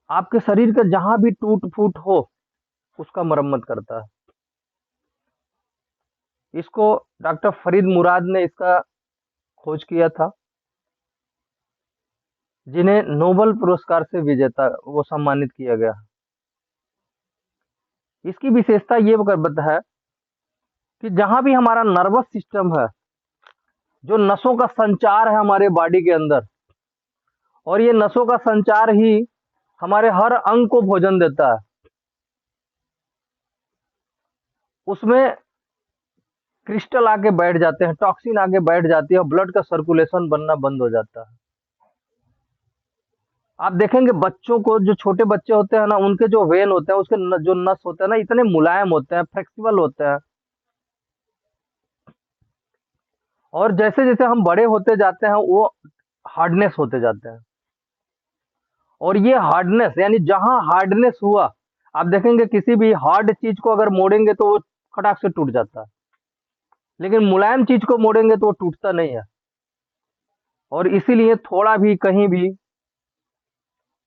आपके शरीर का जहां भी टूट फूट हो उसका मरम्मत करता है। इसको डॉक्टर फरीद मुराद ने इसका खोज किया था, जिन्हें नोबेल पुरस्कार से विजेता वो सम्मानित किया गया। इसकी विशेषता ये है कि जहां भी हमारा नर्वस सिस्टम है, जो नसों का संचार है हमारे बॉडी के अंदर, और ये नसों का संचार ही हमारे हर अंग को भोजन देता है, उसमें क्रिस्टल आके बैठ जाते हैं, टॉक्सिन आके बैठ जाती है और ब्लड का सर्कुलेशन बनना बंद हो जाता है। आप देखेंगे बच्चों को, जो छोटे बच्चे होते हैं ना, उनके जो वेन होते हैं, उसके जो नस होते हैं ना, इतने मुलायम होते हैं, फ्लेक्सिबल होते हैं। और जैसे जैसे हम बड़े होते जाते हैं वो हार्डनेस होते जाते हैं। और ये हार्डनेस यानी जहां हार्डनेस हुआ, आप देखेंगे किसी भी हार्ड चीज को अगर मोड़ेंगे तो वो खटाक से टूट जाता है, लेकिन मुलायम चीज को मोड़ेंगे तो वो टूटता नहीं है। और इसीलिए थोड़ा भी कहीं भी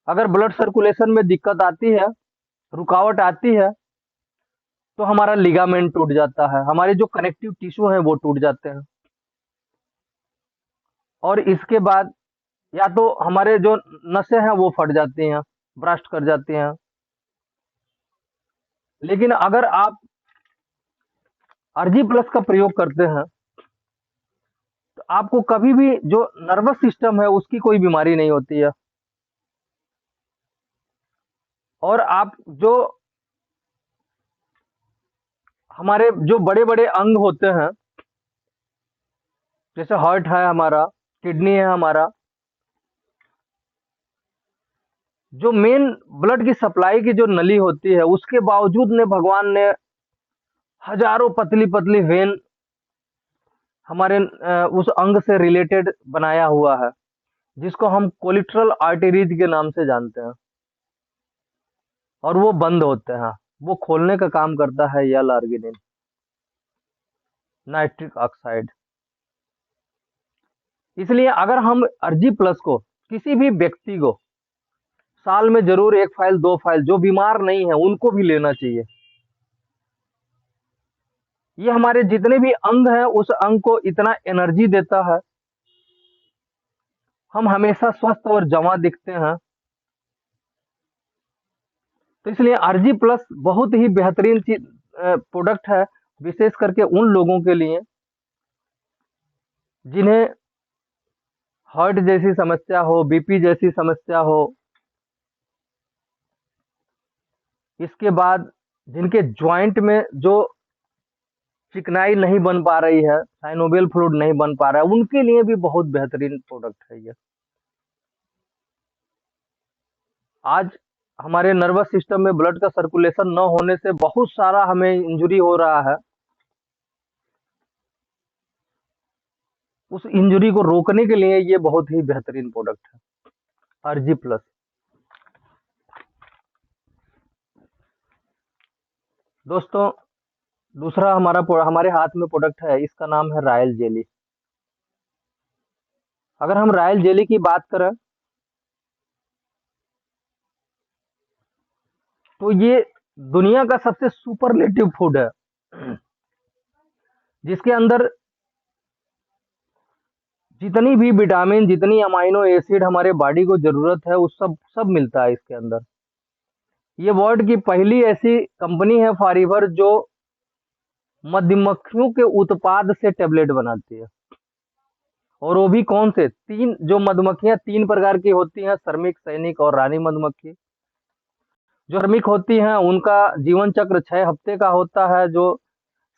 अगर ब्लड सर्कुलेशन में दिक्कत आती है, रुकावट आती है, तो हमारा लिगामेंट टूट जाता है, हमारे जो कनेक्टिव टिश्यू हैं वो टूट जाते हैं। और इसके बाद या तो हमारे जो नसें हैं वो फट जाती हैं, ब्रस्ट कर जाती हैं। लेकिन अगर आप आरजी प्लस का प्रयोग करते हैं तो आपको कभी भी जो नर्वस सिस्टम है उसकी कोई बीमारी नहीं होती है। और आप जो हमारे जो बड़े बड़े अंग होते हैं, जैसे हार्ट है हमारा, किडनी है हमारा, जो मेन ब्लड की सप्लाई की जो नली होती है, उसके बावजूद ने भगवान ने हजारों पतली पतली वेन हमारे उस अंग से रिलेटेड बनाया हुआ है, जिसको हम कोलिट्रल आर्टरीज के नाम से जानते हैं। और वो बंद होते हैं, वो खोलने का काम करता है यल आर्गिनिन, नाइट्रिक ऑक्साइड। इसलिए अगर हम अर्जी प्लस को किसी भी व्यक्ति को साल में जरूर एक फाइल दो फाइल, जो बीमार नहीं है उनको भी लेना चाहिए। ये हमारे जितने भी अंग हैं उस अंग को इतना एनर्जी देता है, हम हमेशा स्वस्थ और जवां दिखते हैं। तो इसलिए आरजी प्लस बहुत ही बेहतरीन चीज प्रोडक्ट है, विशेष करके उन लोगों के लिए जिन्हें हार्ट जैसी समस्या हो, बीपी जैसी समस्या हो। इसके बाद जिनके जॉइंट में जो चिकनाई नहीं बन पा रही है, साइनोवियल फ्लूइड नहीं बन पा रहा है, उनके लिए भी बहुत बेहतरीन प्रोडक्ट है ये। आज हमारे नर्वस सिस्टम में ब्लड का सर्कुलेशन न होने से बहुत सारा हमें इंजरी हो रहा है। उस इंजरी को रोकने के लिए ये बहुत ही बेहतरीन प्रोडक्ट है, आरजी प्लस। दोस्तों, दूसरा हमारे हाथ में प्रोडक्ट है, इसका नाम है रॉयल जेली। अगर हम रॉयल जेली की बात करें तो ये दुनिया का सबसे सुपरलेटिव फूड है, जिसके अंदर जितनी भी विटामिन, जितनी अमाइनो एसिड हमारे बॉडी को जरूरत है, उस सब सब मिलता है इसके अंदर। ये वर्ल्ड की पहली ऐसी कंपनी है फॉरएवर जो मधुमक्खियों के उत्पाद से टेबलेट बनाती है। और वो भी कौन से तीन, जो मधुमक्खियां तीन प्रकार की होती हैं, श्रमिक, सैनिक और रानी मधुमक्खी। जो श्रमिक होती हैं उनका जीवन चक्र 6 हफ्ते का होता है, जो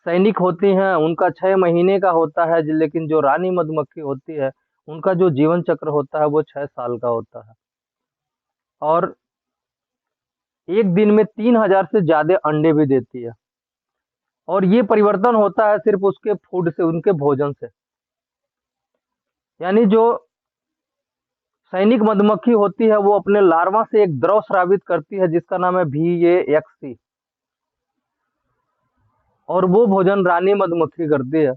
सैनिक होती हैं उनका 6 महीने का होता है, लेकिन जो रानी मधुमक्खी होती है उनका जो जीवन चक्र होता है वो 6 साल का होता है। और एक दिन में 3,000 से ज्यादा अंडे भी देती है। और ये परिवर्तन होता है सिर्फ उसके फूड से, उनके भोजन से। यानी जो सैनिक मधुमक्खी होती है वो अपने लार्वा से एक द्रव स्रावित करती है जिसका नाम है VAXC, और वो भोजन रानी मधुमक्खी करती है।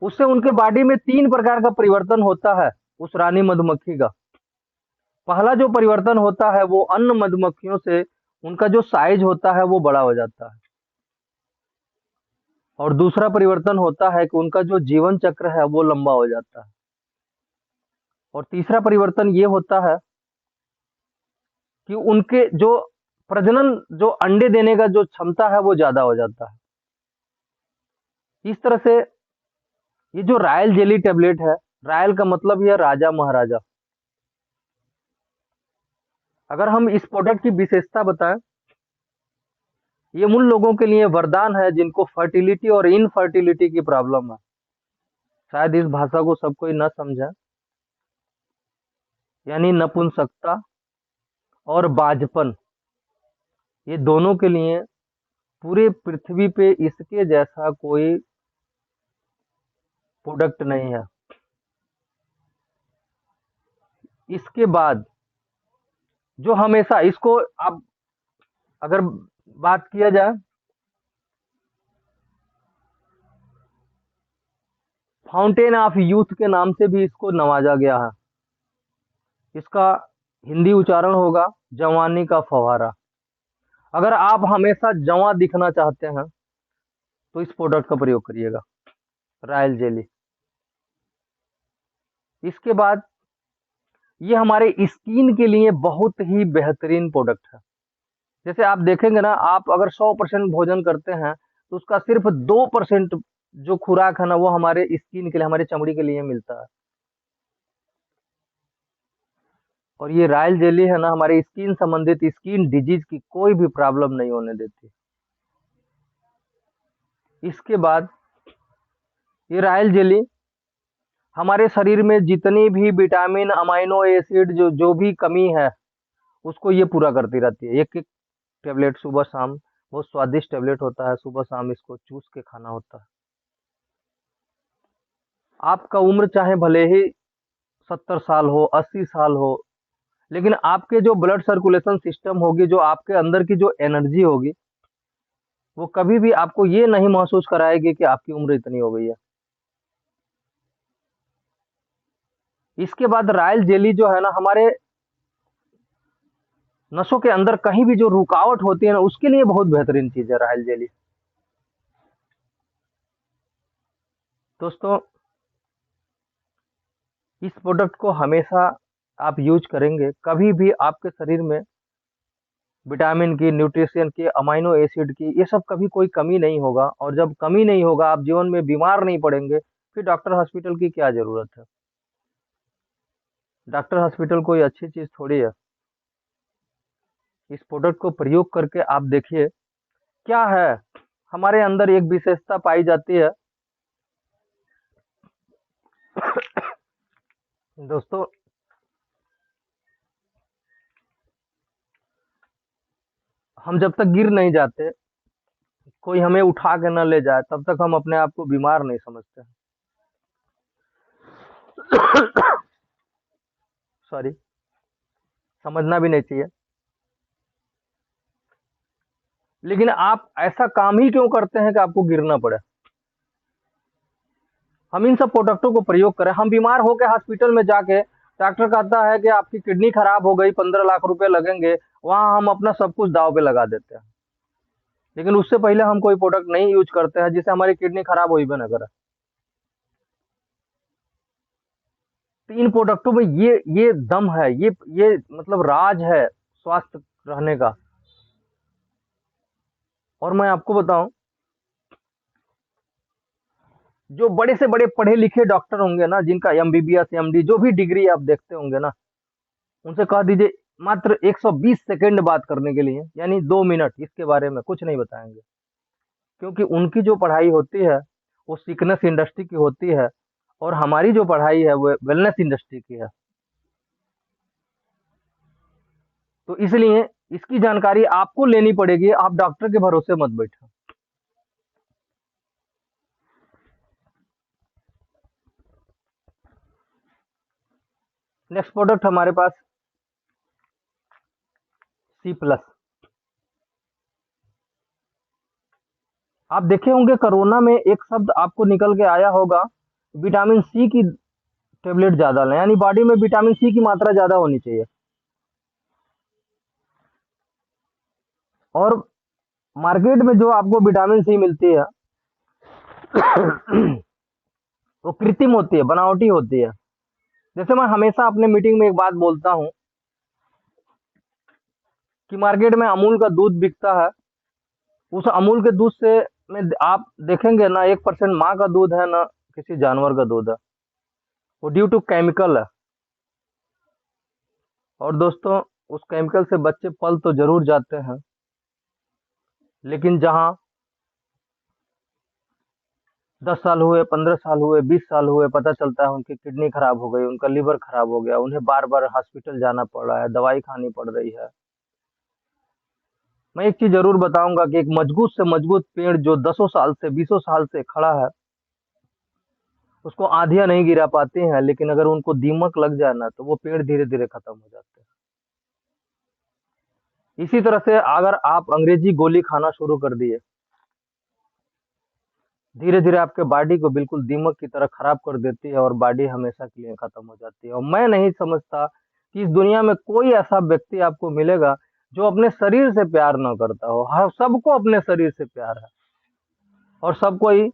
उससे उनके बॉडी में 3 प्रकार का परिवर्तन होता है उस रानी मधुमक्खी का। पहला जो परिवर्तन होता है वो अन्य मधुमक्खियों से उनका जो साइज होता है वो बड़ा हो जाता है, और दूसरा परिवर्तन होता है कि उनका जो जीवन चक्र है वो लंबा हो जाता है, और तीसरा परिवर्तन ये होता है कि उनके जो प्रजनन, जो अंडे देने का जो क्षमता है वो ज्यादा हो जाता है। इस तरह से ये जो रॉयल जेली टेबलेट है, रॉयल का मतलब यह राजा महाराजा। अगर हम इस प्रोडक्ट की विशेषता बताएं, ये उन लोगों के लिए वरदान है जिनको फर्टिलिटी और इनफर्टिलिटी की प्रॉब्लम है। शायद इस भाषा को सब कोई न समझे, यानी नपुंसकता और बाझपन, ये दोनों के लिए पूरे पृथ्वी पे इसके जैसा कोई प्रोडक्ट नहीं है। इसके बाद जो हमेशा इसको, आप अगर बात किया जाए, फाउंटेन ऑफ यूथ के नाम से भी इसको नवाजा गया है। इसका हिंदी उच्चारण होगा जवानी का फव्वारा। अगर आप हमेशा जवां दिखना चाहते हैं तो इस प्रोडक्ट का प्रयोग करिएगा, रॉयल जेली। इसके बाद ये हमारे स्किन के लिए बहुत ही बेहतरीन प्रोडक्ट है। जैसे आप देखेंगे ना, आप अगर 100% भोजन करते हैं तो उसका सिर्फ 2% जो खुराक है ना वो हमारे स्किन के लिए, हमारे चमड़ी के लिए मिलता है। और ये रॉयल जेली है ना, हमारे स्किन संबंधित स्किन डिजीज की कोई भी प्रॉब्लम नहीं होने देती। इसके बाद ये रॉयल जेली हमारे शरीर में जितनी भी विटामिन, अमाइनो एसिड, जो जो भी कमी है उसको ये पूरा करती रहती है। एक एक टेबलेट सुबह शाम, बहुत स्वादिष्ट टेबलेट होता है, सुबह शाम इसको चूस के खाना होता है। आपका उम्र चाहे भले ही 70 साल हो, 80 साल हो, लेकिन आपके जो ब्लड सर्कुलेशन सिस्टम होगी, जो आपके अंदर की जो एनर्जी होगी, वो कभी भी आपको ये नहीं महसूस कराएगी कि आपकी उम्र इतनी हो गई है। इसके बाद रॉयल जेली जो है ना, हमारे नसों के अंदर कहीं भी जो रुकावट होती है ना उसके लिए बहुत बेहतरीन चीज है रॉयल जेली। दोस्तों, इस प्रोडक्ट को हमेशा आप यूज करेंगे, कभी भी आपके शरीर में विटामिन की, न्यूट्रिशन की, अमाइनो एसिड की, ये सब कभी कोई कमी नहीं होगा। और जब कमी नहीं होगा, आप जीवन में बीमार नहीं पड़ेंगे, फिर डॉक्टर हॉस्पिटल की क्या जरूरत है। डॉक्टर हॉस्पिटल कोई अच्छी चीज थोड़ी है। इस प्रोडक्ट को प्रयोग करके आप देखिए क्या है, हमारे अंदर एक विशेषता पाई जाती है। दोस्तों, हम जब तक गिर नहीं जाते, कोई हमें उठा के न ले जाए, तब तक हम अपने आप को बीमार नहीं समझते। सॉरी, समझना भी नहीं चाहिए। लेकिन आप ऐसा काम ही क्यों करते हैं कि आपको गिरना पड़े। हम इन सब प्रोडक्टों को प्रयोग करें। हम बीमार होकर हॉस्पिटल में जाके डॉक्टर कहता है कि आपकी किडनी खराब हो गई, 15 लाख रुपए लगेंगे, वहां हम अपना सब कुछ दाव पे लगा देते हैं। लेकिन उससे पहले हम कोई प्रोडक्ट नहीं यूज करते हैं जिससे हमारी किडनी खराब हुई भी ना करे। तो इन प्रोडक्टों में ये दम है, ये मतलब राज है स्वास्थ्य रहने का। और मैं आपको बताऊं, जो बड़े से बड़े पढ़े लिखे डॉक्टर होंगे ना, जिनका एमबीबीएस, एमडी, जो भी डिग्री आप देखते होंगे ना, उनसे कह दीजिए मात्र 120 सेकंड बात करने के लिए, यानी 2 मिनट, इसके बारे में कुछ नहीं बताएंगे। क्योंकि उनकी जो पढ़ाई होती है वो सिकनेस इंडस्ट्री की होती है, और हमारी जो पढ़ाई है वो वेलनेस इंडस्ट्री की है। तो इसलिए इसकी जानकारी आपको लेनी पड़ेगी, आप डॉक्टर के भरोसे मत बैठो। नेक्स्ट प्रोडक्ट हमारे पास C+। आप देखे होंगे कोरोना में एक शब्द आपको निकल के आया होगा, विटामिन सी की टेबलेट ज्यादा लें, यानी बॉडी में विटामिन सी की मात्रा ज्यादा होनी चाहिए। और मार्केट में जो आपको विटामिन सी मिलती है वो कृत्रिम होती है, बनावटी होती है। जैसे मैं हमेशा अपने मीटिंग में एक बात बोलता हूँ कि मार्केट में अमूल का दूध बिकता है, उस अमूल के दूध से में आप देखेंगे ना 1% माँ का दूध है ना किसी जानवर का दूध है, वो ड्यू टू केमिकल है। और दोस्तों उस केमिकल से बच्चे पल तो जरूर जाते हैं, लेकिन जहाँ 10 साल हुए, 15 साल हुए, 20 साल हुए, पता चलता है उनकी किडनी खराब हो गई, उनका लीवर खराब हो गया, उन्हें बार बार हॉस्पिटल जाना पड़ रहा है, दवाई खानी पड़ रही है। मैं एक चीज जरूर बताऊंगा कि एक मजबूत से मजबूत पेड़ जो 10 साल से 20 साल से खड़ा है, उसको आंधियां नहीं गिरा पाती हैं, लेकिन अगर उनको दीमक लग जाए ना तो वो पेड़ धीरे धीरे खत्म हो जाते हैं। इसी तरह से अगर आप अंग्रेजी गोली खाना शुरू कर दिए, धीरे धीरे आपके बॉडी को बिल्कुल दीमक की तरह खराब कर देती है और बॉडी हमेशा के लिए खत्म हो जाती है। और मैं नहीं समझता कि इस दुनिया में कोई ऐसा व्यक्ति आपको मिलेगा जो अपने शरीर से प्यार ना करता हो। हर सबको अपने शरीर से प्यार है, और सब कोई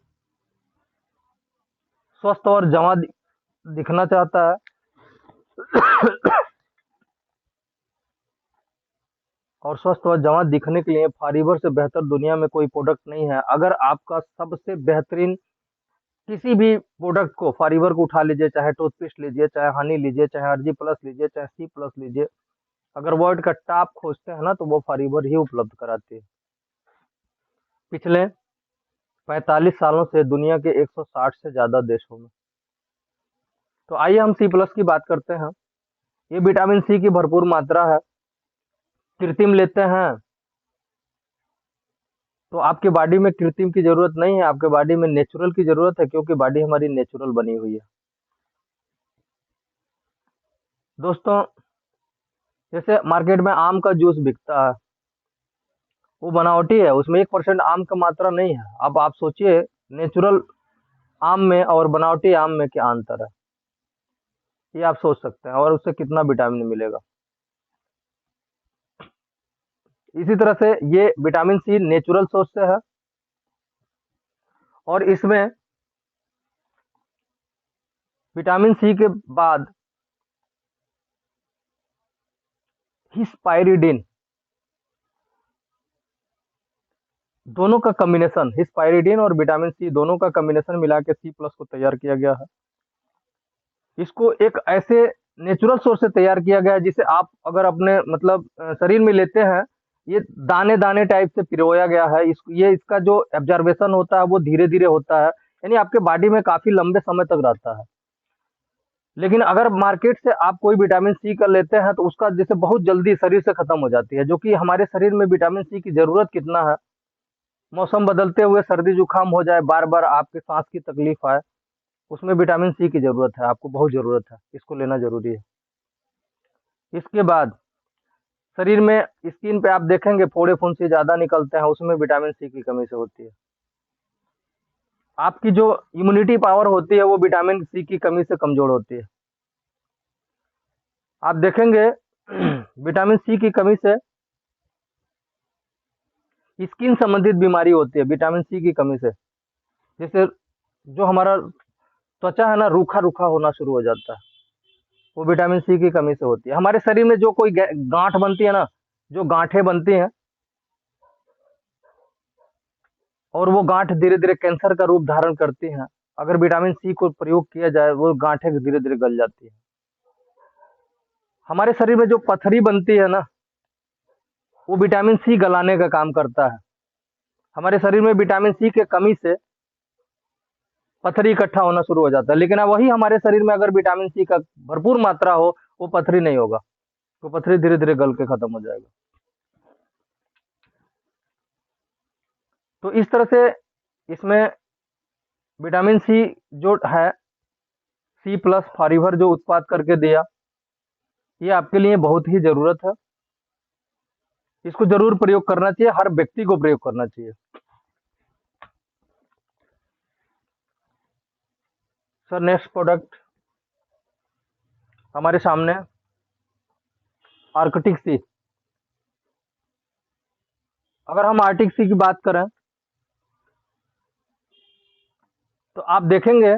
स्वस्थ और जवां दिखना चाहता है। और स्वस्थ और जवां दिखने के लिए फाइबर से बेहतर दुनिया में कोई प्रोडक्ट नहीं है। अगर आपका सबसे बेहतरीन किसी भी प्रोडक्ट को, फाइबर को उठा लीजिए, चाहे टूथपेस्ट लीजिए, चाहे हनी लीजिए, चाहे आरजी प्लस लीजिए, चाहे सी प्लस लीजिए, अगर वर्ल्ड का टॉप खोजते हैं ना तो वो फाइबर ही उपलब्ध कराती है। पिछले 45 सालों से दुनिया के 160 से ज्यादा देशों में। तो आइए हम सी प्लस की बात करते हैं। ये विटामिन सी की भरपूर मात्रा है। कृत्रिम लेते हैं तो आपके बॉडी में कृत्रिम की जरूरत नहीं है, आपके बॉडी में नेचुरल की जरूरत है, क्योंकि बॉडी हमारी नेचुरल बनी हुई है। दोस्तों जैसे मार्केट में आम का जूस बिकता है, वो बनावटी है, उसमें 1% आम का मात्रा नहीं है। अब आप सोचिए नेचुरल आम में और बनावटी आम में क्या अंतर है, ये आप सोच सकते हैं, और उससे कितना विटामिन मिलेगा। इसी तरह से ये विटामिन सी नेचुरल सोर्स से है, और इसमें विटामिन सी के बाद हिस्पाइरिडिन, दोनों का कॉम्बिनेशन, हिस्पाइरिडिन और विटामिन सी दोनों का कॉम्बिनेशन मिला के सी प्लस को तैयार किया गया है। इसको एक ऐसे नेचुरल सोर्स से तैयार किया गया है जिसे आप अगर अपने मतलब शरीर में लेते हैं, ये दाने दाने टाइप से पिरोया गया है। ये इसका जो एब्जॉर्बेशन होता है वो धीरे धीरे होता है, यानी आपके बॉडी में काफी लंबे समय तक रहता है। लेकिन अगर मार्केट से आप कोई विटामिन सी का लेते हैं तो उसका जैसे बहुत जल्दी शरीर से खत्म हो जाती है, जो कि हमारे शरीर में विटामिन सी की जरूरत कितना है। मौसम बदलते हुए सर्दी जुकाम हो जाए, बार बार आपके सांस की तकलीफ आए, उसमें विटामिन सी की जरूरत है, आपको बहुत जरूरत है, इसको लेना जरूरी है। इसके बाद शरीर में स्किन पे आप देखेंगे फोड़े फुंसी ज्यादा निकलते हैं, उसमें विटामिन सी की कमी से होती है। आपकी जो इम्यूनिटी पावर होती है वो विटामिन सी की कमी से कमजोर होती है। आप देखेंगे विटामिन सी की कमी से स्किन संबंधित बीमारी होती है, विटामिन सी की कमी से। जैसे जो हमारा त्वचा है ना, रूखा रूखा होना शुरू हो जाता है, वो विटामिन सी की कमी से होती है। हमारे शरीर में जो कोई गांठ बनती है ना, जो गांठें बनती हैं, और वो गांठ धीरे धीरे कैंसर का रूप धारण करती हैं, अगर विटामिन सी को प्रयोग किया जाए वो गांठें धीरे धीरे गल जाती है। हमारे शरीर में जो पथरी बनती है ना, वो विटामिन सी गलाने का काम करता है। हमारे शरीर में विटामिन सी के कमी से पथरी इकट्ठा होना शुरू हो जाता है, लेकिन अब वही हमारे शरीर में अगर विटामिन सी का भरपूर मात्रा हो, वो पथरी नहीं होगा, तो पथरी धीरे धीरे गल के खत्म हो जाएगा। तो इस तरह से इसमें विटामिन सी जो है, सी प्लस फाइबर जो उत्पाद करके दिया, ये आपके लिए बहुत ही जरूरत है। इसको जरूर प्रयोग करना चाहिए, हर व्यक्ति को प्रयोग करना चाहिए। सर नेक्स्ट प्रोडक्ट हमारे सामने आर्कटिक सी। अगर हम आरटीसी की बात करें तो आप देखेंगे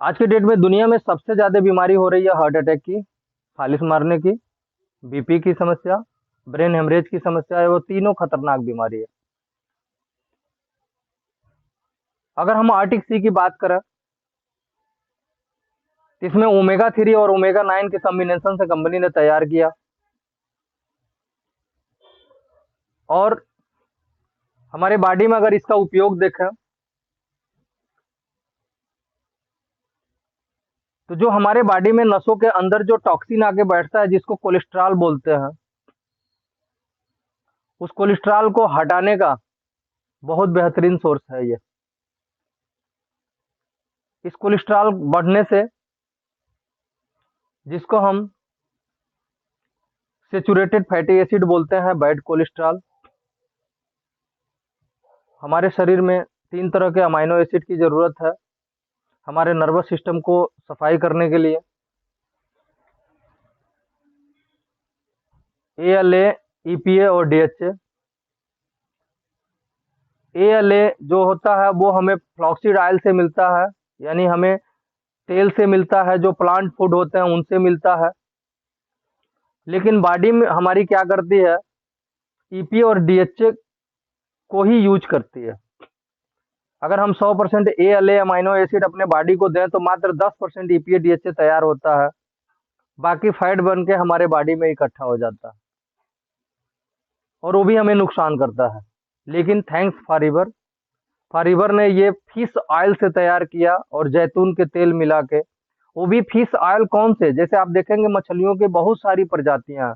आज के डेट में दुनिया में सबसे ज्यादा बीमारी हो रही है हार्ट अटैक की, फालिस मारने की, बीपी की समस्या, ब्रेन हेमरेज की समस्या है। वो तीनों खतरनाक बीमारी है। अगर हम आर्टिक सी की बात करें तो इसमें ओमेगा 3 और ओमेगा 9 के कॉम्बिनेशन से कंपनी ने तैयार किया। और हमारे बॉडी में अगर इसका उपयोग देखें तो जो हमारे बॉडी में नसों के अंदर जो टॉक्सिन आके बैठता है जिसको कोलेस्ट्रॉल बोलते हैं, उस कोलेस्ट्रॉल को हटाने का बहुत बेहतरीन सोर्स है ये। इस कोलेस्ट्रॉल बढ़ने से, जिसको हम सेचुरेटेड फैटी एसिड बोलते हैं, बैड कोलेस्ट्रॉल, हमारे शरीर में 3 तरह के अमाइनो एसिड की जरूरत है हमारे नर्वस सिस्टम को सफाई करने के लिए। ALA, EPA और DHA। ALA जो होता है वो हमें फ्लॉक्सीड ऑयल से मिलता है, यानी हमें तेल से मिलता है, जो प्लांट फूड होते हैं उनसे मिलता है। लेकिन बॉडी में हमारी क्या करती है, EPA और DHA को ही यूज करती है। अगर हम 100% ALA अमाइनो एसिड अपने बॉडी को दें तो मात्र 10% EPA DHA तैयार होता है, बाकी फैट बन के हमारे बॉडी में इकट्ठा हो जाता है और वो भी हमें नुकसान करता है। लेकिन थैंक्स फॉरएवर ने ये फिश ऑयल से तैयार किया और जैतून के तेल मिला के। वो भी फिश ऑयल कौन से, जैसे आप देखेंगे मछलियों के बहुत सारी प्रजातियां हैं।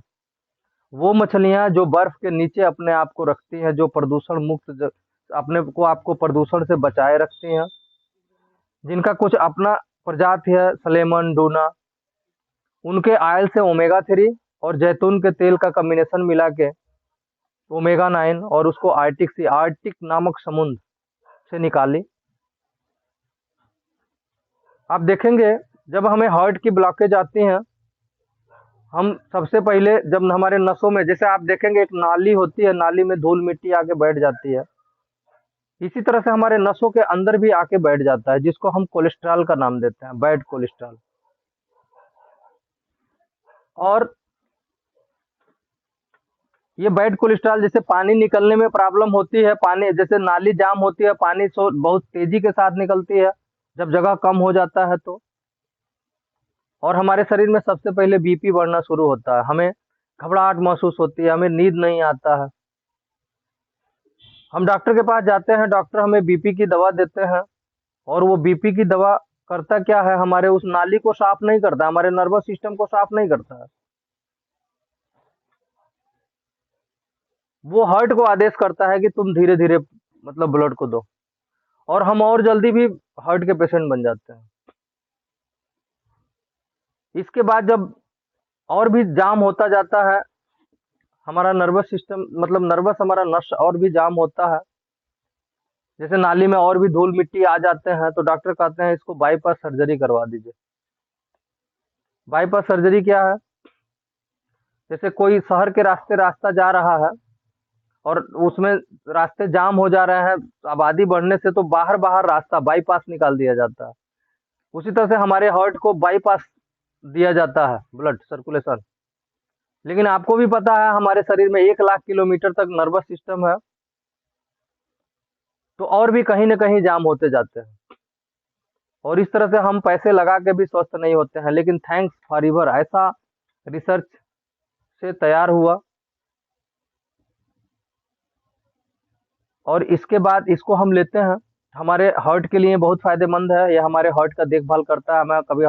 वो मछलियां जो बर्फ के नीचे अपने आप को रखती हैं, जो प्रदूषण मुक्त अपने को आपको प्रदूषण से बचाए रखती हैं, जिनका कुछ अपना प्रजाति है, सलेमन, डूना, उनके ऑयल से ओमेगा 3 और जैतून के तेल का कॉम्बिनेशन मिला के ओमेगा 9 और उसको आर्टिक नामक समुद्र से निकाली। आप देखेंगे जब हमें हार्ट की ब्लॉकेज आती है, हम सबसे पहले जब हमारे नसों में, जैसे आप देखेंगे एक नाली होती है, नाली में धूल मिट्टी आके बैठ जाती है, इसी तरह से हमारे नसों के अंदर भी आके बैठ जाता है, जिसको हम कोलेस्ट्रॉल का नाम देते हैं, बैड कोलेस्ट्रॉल। और ये बैड कोलेस्ट्रॉल, जैसे पानी निकलने में प्रॉब्लम होती है, पानी जैसे नाली जाम होती है, पानी बहुत तेजी के साथ निकलती है जब जगह कम हो जाता है तो। और हमारे शरीर में सबसे पहले बीपी बढ़ना शुरू होता है, हमें घबराहट महसूस होती है, हमें नींद नहीं आता है। हम डॉक्टर के पास जाते हैं, डॉक्टर हमें बीपी की दवा देते हैं और वो बीपी की दवा करता क्या है, हमारे उस नाली को साफ नहीं करता, हमारे नर्वस सिस्टम को साफ नहीं करता है। वो हार्ट को आदेश करता है कि तुम धीरे धीरे मतलब ब्लड को दो, और हम और जल्दी भी हार्ट के पेशेंट बन जाते हैं। इसके बाद जब और भी जाम होता जाता है हमारा नर्वस सिस्टम, मतलब नर्वस हमारा नस और भी जाम होता है, जैसे नाली में और भी धूल मिट्टी आ जाते हैं, तो डॉक्टर कहते हैं इसको बाईपास सर्जरी करवा दीजिए। बाईपास सर्जरी क्या है, जैसे कोई शहर के रास्ता जा रहा है और उसमें रास्ते जाम हो जा रहे हैं आबादी बढ़ने से, तो बाहर बाहर रास्ता बाईपास निकाल दिया जाता है। उसी तरह से हमारे हार्ट को बाईपास दिया जाता है, ब्लड सर्कुलेशन। लेकिन आपको भी पता है हमारे शरीर में 1 लाख किलोमीटर तक नर्वस सिस्टम है, तो और भी कहीं ना कहीं जाम होते जाते हैं, और इस तरह से हम पैसे लगा के भी स्वस्थ नहीं होते हैं। लेकिन थैंक्स फॉरएवर ऐसा रिसर्च से तैयार हुआ, और इसके बाद इसको हम लेते हैं, हमारे हार्ट के लिए बहुत फायदेमंद है। यह हमारे हार्ट का देखभाल करता है, हमें कभी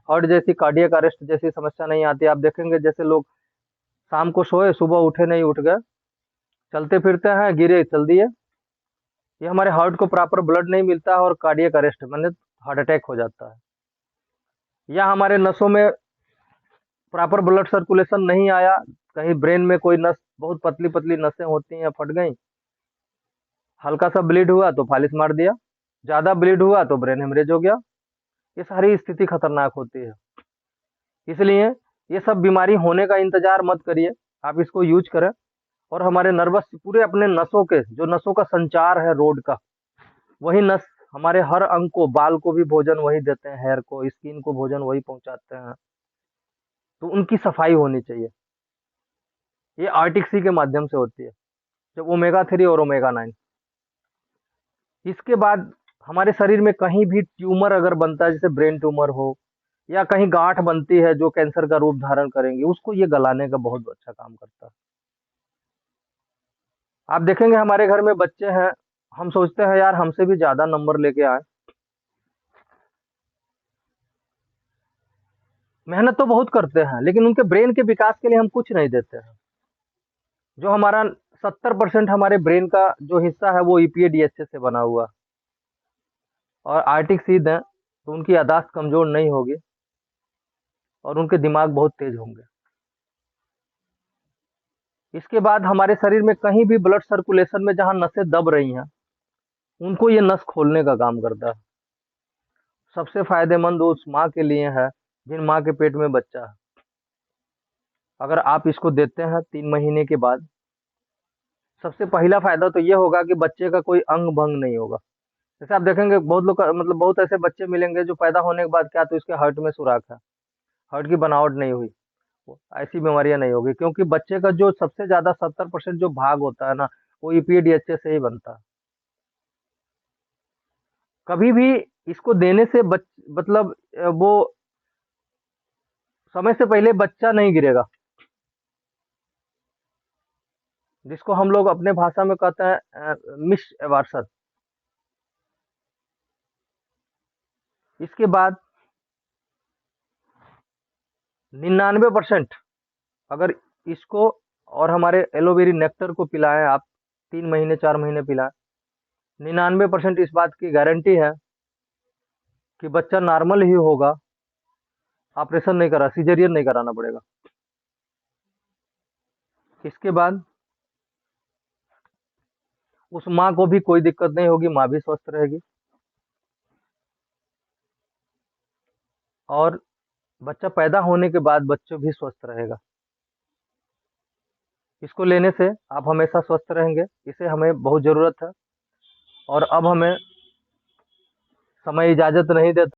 हार्ट जैसी कार्डियक अरेस्ट जैसी समस्या नहीं आती। आप देखेंगे जैसे लोग शाम को सोए, सुबह उठे नहीं, उठ गए, चलते फिरते हैं, गिरे, चल दिए, ये हमारे हार्ट को प्रॉपर ब्लड नहीं मिलता है और कार्डियक अरेस्ट मैंने हार्ट अटैक हो जाता है। या हमारे नसों में प्रॉपर ब्लड सर्कुलेशन नहीं आया, कहीं ब्रेन में कोई नस, बहुत पतली पतली नसें होती हैं, फट गई, हल्का सा ब्लीड हुआ तो फालिस मार दिया, ज्यादा ब्लीड हुआ तो ब्रेन हेमरेज हो गया। ये सारी स्थिति खतरनाक होती है। इसलिए ये सब बीमारी होने का इंतजार मत करिए, आप इसको यूज करें और हमारे नर्वस पूरे अपने नसों के जो नसों का संचार है रोड का, वही नस हमारे हर अंग को, बाल को भी भोजन वही देते हैं, हेयर को, स्किन को भोजन वही पहुंचाते हैं। तो उनकी सफाई होनी चाहिए। ये आर्टिक सी के माध्यम से होती है, जब ओमेगा 3 और ओमेगा 9। इसके बाद हमारे शरीर में कहीं भी ट्यूमर अगर बनता है, जैसे ब्रेन ट्यूमर हो या कहीं गांठ बनती है जो कैंसर का रूप धारण करेंगे, उसको ये गलाने का बहुत अच्छा काम करता है। आप देखेंगे हमारे घर में बच्चे हैं, हम सोचते हैं यार हमसे भी ज्यादा नंबर लेके आए, मेहनत तो बहुत करते हैं, लेकिन उनके ब्रेन के विकास के लिए हम कुछ नहीं देते हैं। जो हमारा 70% हमारे ब्रेन का जो हिस्सा है वो ईपीएडीएचए से बना हुआ, और आर्टिक सीध है तो उनकी यादाश्त कमजोर नहीं होगी और उनके दिमाग बहुत तेज होंगे। इसके बाद हमारे शरीर में कहीं भी ब्लड सर्कुलेशन में जहां नसें दब रही हैं, उनको ये नस खोलने का काम करता है। सबसे फायदेमंद उस माँ के लिए है जिन माँ के पेट में बच्चा है। अगर आप इसको देते हैं 3 महीने के बाद, सबसे पहला फायदा तो ये होगा कि बच्चे का कोई अंग भंग नहीं होगा। जैसे आप देखेंगे बहुत लोग मतलब बहुत ऐसे बच्चे मिलेंगे जो पैदा होने के बाद क्या तो इसके हार्ट में सुराख है, हार्ट की बनावट नहीं हुई, ऐसी बीमारियां नहीं होगी, क्योंकि बच्चे का जो सबसे ज्यादा 70% जो भाग होता है ना, वो ईपीडीएचए से ही बनता है। कभी भी इसको देने से मतलब वो समय से पहले बच्चा नहीं गिरेगा, जिसको हम लोग अपने भाषा में कहते हैं मिस एवार्सन। इसके बाद 99% अगर इसको और हमारे एलोवेरी नेक्टर को पिलाएं आप, 3 महीने 4 महीने पिलाएं, 99% इस बात की गारंटी है कि बच्चा नॉर्मल ही होगा, ऑपरेशन नहीं करा, सिजेरियन नहीं कराना पड़ेगा। इसके बाद उस माँ को भी कोई दिक्कत नहीं होगी, माँ भी स्वस्थ रहेगी और बच्चा पैदा होने के बाद बच्चा भी स्वस्थ रहेगा। इसको लेने से आप हमेशा स्वस्थ रहेंगे, इसे हमें बहुत जरूरत है। और अब हमें समय इजाजत नहीं देता।